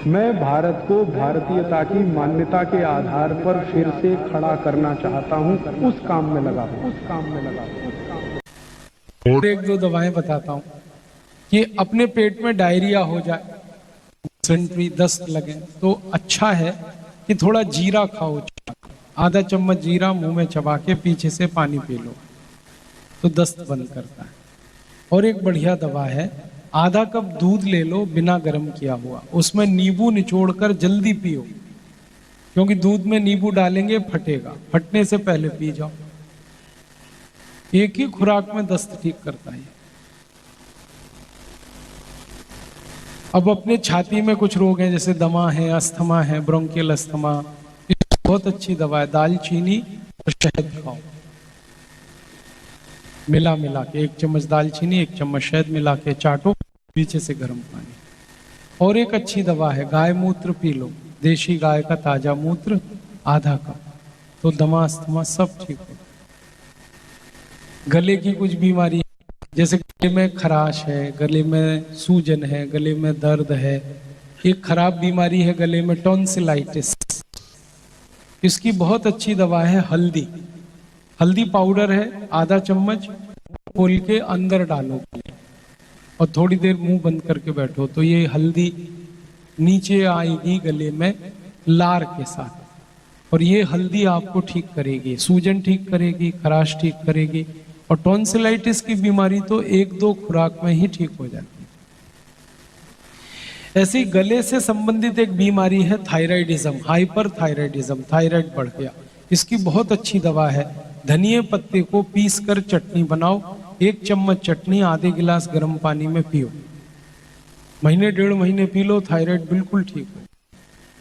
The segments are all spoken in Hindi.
मैं भारत को भारतीयता की मान्यता के आधार पर फिर से खड़ा करना चाहता हूं। उस काम में लगा हूं। और एक दो दवाएं बताता हूं कि अपने पेट में डायरिया हो जाए, डिसेंट्री, दस्त लगे, तो अच्छा है कि थोड़ा जीरा खाओ। आधा चम्मच जीरा मुंह में चबा के पीछे से पानी पी लो तो दस्त बंद करता है। और एक बढ़िया दवा है, आधा कप दूध ले लो बिना गर्म किया हुआ, उसमें नींबू निचोड़कर जल्दी पियो, क्योंकि दूध में नींबू डालेंगे फटेगा, फटने से पहले पी जाओ। एक ही खुराक में दस्त ठीक करता है। अब अपने छाती में कुछ रोग हैं, जैसे दमा है, अस्थमा है, ब्रोंकियल अस्थमा, बहुत अच्छी दवा है, दालचीनी और शहद खाओ मिला मिला के, 1 चम्मच दालचीनी 1 चम्मच शहद मिला के चाटो, पीछे से गर्म पानी। और एक अच्छी दवा है, गाय मूत्र पी लो, देशी गाय का ताजा मूत्र आधा कप, तो दमा अस्थमा सब ठीक हो। गले की कुछ बीमारी है, जैसे गले में खराश है, गले में सूजन है, गले में दर्द है, एक खराब बीमारी है गले में, टॉन्सिलाइटिस, इसकी बहुत अच्छी दवा है हल्दी। हल्दी पाउडर है, आधा चम्मच खोल के अंदर डालो और थोड़ी देर मुंह बंद करके बैठो, तो ये हल्दी नीचे आएगी गले में लार के साथ, और ये हल्दी आपको ठीक करेगी, सूजन ठीक करेगी, खराश ठीक करेगी। और टॉन्सिलाइटिस की बीमारी तो 1-2 खुराक में ही ठीक हो जाती है। ऐसी गले से संबंधित एक बीमारी है थायराइडिज्म, हाइपर थायराइडिज्म, थायराइड बढ़ गया, इसकी बहुत अच्छी दवा है, धनिए पत्ते को पीस कर चटनी बनाओ, 1 चम्मच चटनी आधे गिलास गर्म पानी में पियो, महीने 1.5 महीने पी लो, थायराइड बिल्कुल ठीक हो।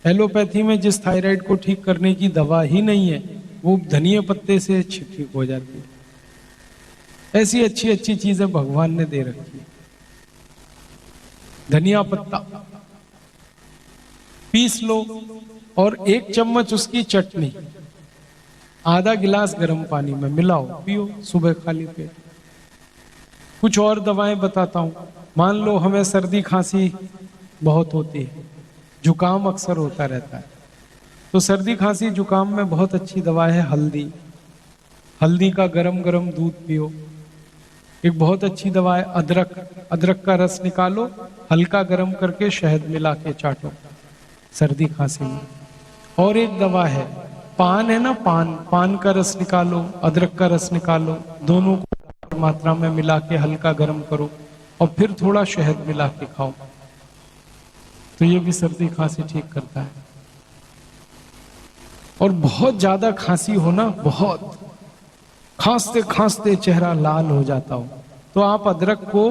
एलोपैथी में जिस थायराइड को ठीक करने की दवा ही नहीं है, वो धनिए पत्ते से ठीक हो जाती है। ऐसी अच्छी अच्छी चीजें भगवान ने दे रखी है। धनिया पत्ता पीस लो और 1 चम्मच उसकी चटनी आधा गिलास गर्म पानी में मिलाओ, पियो सुबह खाली पेट। कुछ और दवाएं बताता हूं। मान लो हमें सर्दी खांसी बहुत होती है, जुकाम अक्सर होता रहता है, तो सर्दी खांसी जुकाम में बहुत अच्छी दवा है हल्दी। हल्दी का गरम गरम दूध पियो। एक बहुत अच्छी दवा है अदरक, अदरक का रस निकालो, हल्का गरम करके शहद मिला के चाटो सर्दी खांसी में। और एक दवा है पान है ना, पान का रस निकालो, अदरक का रस निकालो, दोनों को मात्रा में मिला के हल्का गर्म करो और फिर थोड़ा शहद मिला के खाओ, तो ये भी सर्दी खांसी ठीक करता है। और बहुत ज्यादा खांसी हो ना, बहुत खांसते खांसते चेहरा लाल हो जाता हो, तो आप अदरक को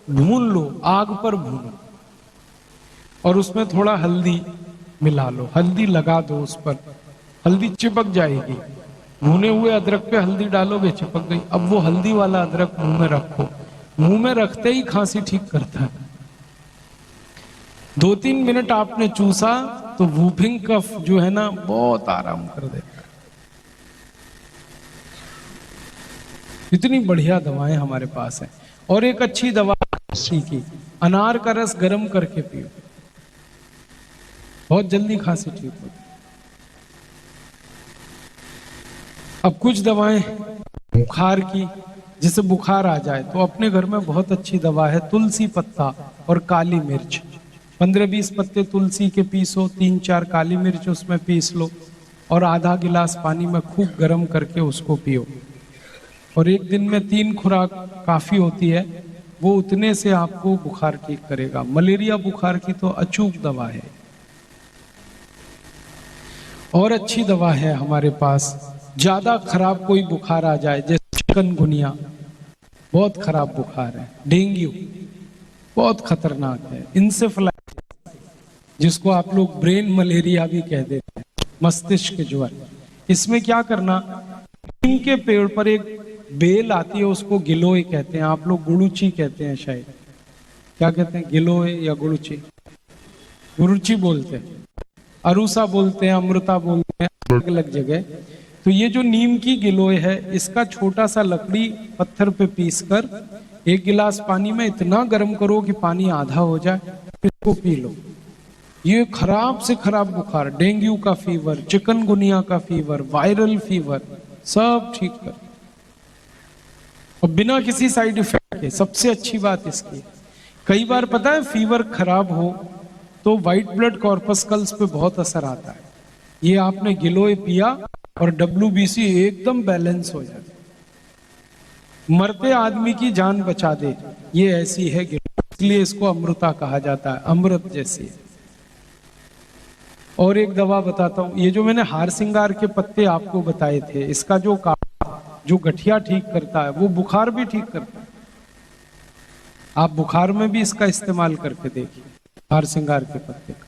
भून लो, आग पर भूनो और उसमें थोड़ा हल्दी मिला लो, हल्दी लगा दो उस पर, हल्दी चिपक जाएगी, भुने हुए अदरक पे हल्दी डालोगे चिपक गई। अब वो हल्दी वाला अदरक मुंह में रखो, मुंह में रखते ही खांसी ठीक करता है। 2-3 मिनट आपने चूसा तो वूफिंग कफ जो है ना बहुत आराम कर देता है। इतनी बढ़िया दवाएं हमारे पास हैं। और एक अच्छी दवा की, अनार का रस गर्म करके पियो, बहुत जल्दी खांसी ठीक होती। अब कुछ दवाएं बुखार की, जिसे बुखार आ जाए तो अपने घर में बहुत अच्छी दवा है तुलसी पत्ता और काली मिर्च। 15-20 पत्ते तुलसी के पीसो, 3-4 काली मिर्च उसमें पीस लो और आधा गिलास पानी में खूब गर्म करके उसको पियो। और एक दिन में 3 खुराक काफी होती है, वो उतने से आपको बुखार ठीक करेगा। मलेरिया बुखार की तो अचूक दवा है। और अच्छी दवा है हमारे पास, ज्यादा खराब कोई बुखार आ जाए, जैसे चिकनगुनिया बहुत खराब बुखार है, डेंगू बहुत खतरनाक है, इंसेफेलाइटिस जिसको आप लोग ब्रेन मलेरिया भी कह देते हैं, मस्तिष्क ज्वर। इसमें क्या करना, नीम के पेड़ पर एक बेल आती है, उसको गिलोय कहते हैं, आप लोग गुड़ुची कहते हैं शायद, क्या कहते हैं, गिलोय या गुड़ुची? गुरुची बोलते हैं, अरुसा बोलते हैं, अमृता बोलते हैं, अलग अलग जगह। तो ये जो नीम की गिलोय है, इसका छोटा सा लकड़ी पत्थर पे पीसकर 1 गिलास पानी में इतना गर्म करो कि पानी आधा हो जाए, इसको पी लो। ये खराब से खराब बुखार, डेंगू का फीवर, चिकनगुनिया का फीवर, वायरल फीवर, सब ठीक कर, और बिना किसी साइड इफेक्ट के। सबसे अच्छी बात इसकी, कई बार पता है फीवर खराब हो तो व्हाइट ब्लड कॉर्पस्कल्स पे बहुत असर आता है। ये आपने गिलोय पिया और WBC एकदम बैलेंस हो जाता है, मरते आदमी की जान बचा दे, ये ऐसी है गिलोय, इसलिए इसको अमृता कहा जाता है, अमृत जैसी है। और एक दवा बताता हूं, ये जो मैंने हार सिंगार के पत्ते आपको बताए थे, इसका जो जो गठिया ठीक करता है वो बुखार भी ठीक करता है। आप बुखार में भी इसका इस्तेमाल करके देखिए, हार सिंगार के पत्ते का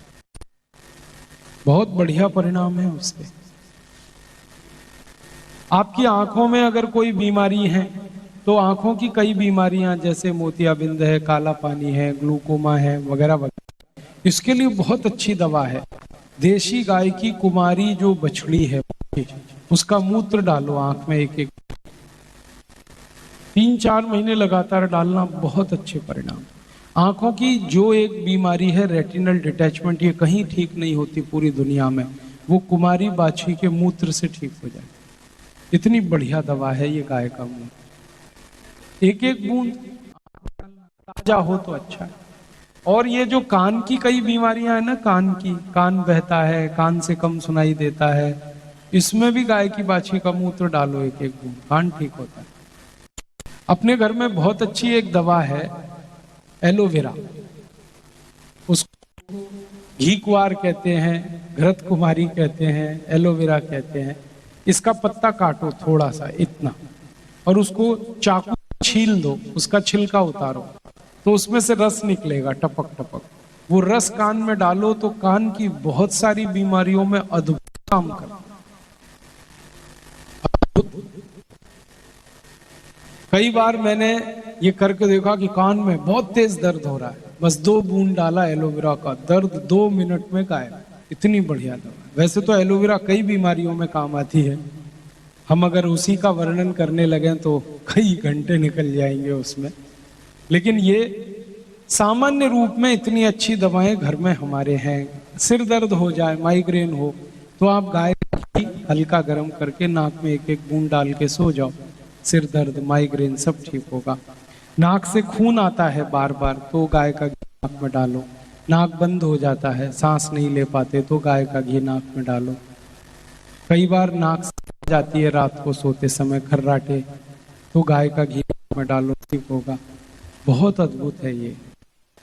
बहुत बढ़िया परिणाम है उसके। आपकी आंखों में अगर कोई बीमारी है तो आंखों की कई बीमारियां जैसे मोतियाबिंद है, काला पानी है, ग्लूकोमा है, वगैरह वगैरह, इसके लिए बहुत अच्छी दवा है। देशी गाय की कुमारी जो बछड़ी है उसका मूत्र डालो आंख में, एक 3-4 महीने लगातार डालना, बहुत अच्छे परिणाम। आंखों की जो एक बीमारी है रेटिनल डिटैचमेंट, ये कहीं ठीक नहीं होती पूरी दुनिया में, वो कुमारी बाछी के मूत्र से ठीक हो जाए। इतनी बढ़िया दवा है ये गाय का मूत्र, एक एक बूंद ताजा हो तो अच्छा है। और ये जो कान की कई बीमारियां है ना, कान की, कान बहता है, कान से कम सुनाई देता है, इसमें भी गाय की बाछी का मूत्र डालो एक एक बूंद, कान ठीक होता है। अपने घर में बहुत अच्छी एक दवा है एलोवेरा, उसको घी कुआर कहते हैं, घृत कुमारी कहते हैं, एलोवेरा कहते हैं। इसका पत्ता काटो थोड़ा सा इतना, और उसको चाकू छील दो, उसका छिलका उतारो, तो उसमें से रस निकलेगा टपक टपक। वो रस कान में डालो तो कान की बहुत सारी बीमारियों में अद्भुत काम करता। कई बार मैंने ये करके देखा कि कान में बहुत तेज दर्द हो रहा है, बस 2 बूंद डाला एलोवेरा का, दर्द 2 मिनट में गायब। इतनी बढ़िया दवा। वैसे तो एलोवेरा कई बीमारियों में काम आती है, हम अगर उसी का वर्णन करने लगे तो कई घंटे निकल जाएंगे उसमें, लेकिन ये सामान्य रूप में इतनी अच्छी दवाएं घर में हमारे हैं। सिर दर्द हो जाए, माइग्रेन हो, तो आप गाय का घी हल्का गर्म करके नाक में एक एक बूंद डाल के सो जाओ, सिर दर्द, माइग्रेन सब ठीक होगा। नाक से खून आता है बार बार, तो गाय का घी नाक में डालो। नाक बंद हो जाता है, सांस नहीं ले पाते, तो गाय का घी नाक में डालो। कई बार नाक से जाती है रात को सोते समय खर्राटे, तो गाय का घी नाक में डालो, ठीक होगा। बहुत अद्भुत है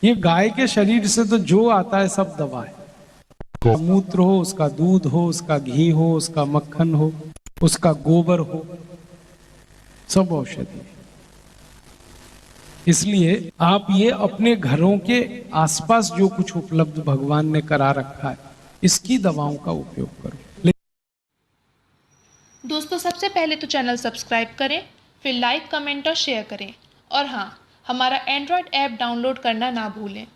ये गाय के शरीर से तो जो आता है सब दवा है। उसका मूत्र हो, उसका दूध हो, उसका घी हो, उसका मक्खन हो, उसका गोबर हो, सब औषधि है। इसलिए आप ये अपने घरों के आसपास जो कुछ उपलब्ध भगवान ने करा रखा है, इसकी दवाओं का उपयोग करो। दोस्तों, सबसे पहले तो चैनल सब्सक्राइब करें, फिर लाइक, कमेंट और शेयर करें, और हाँ, हमारा एंड्रॉयड ऐप डाउनलोड करना ना भूलें।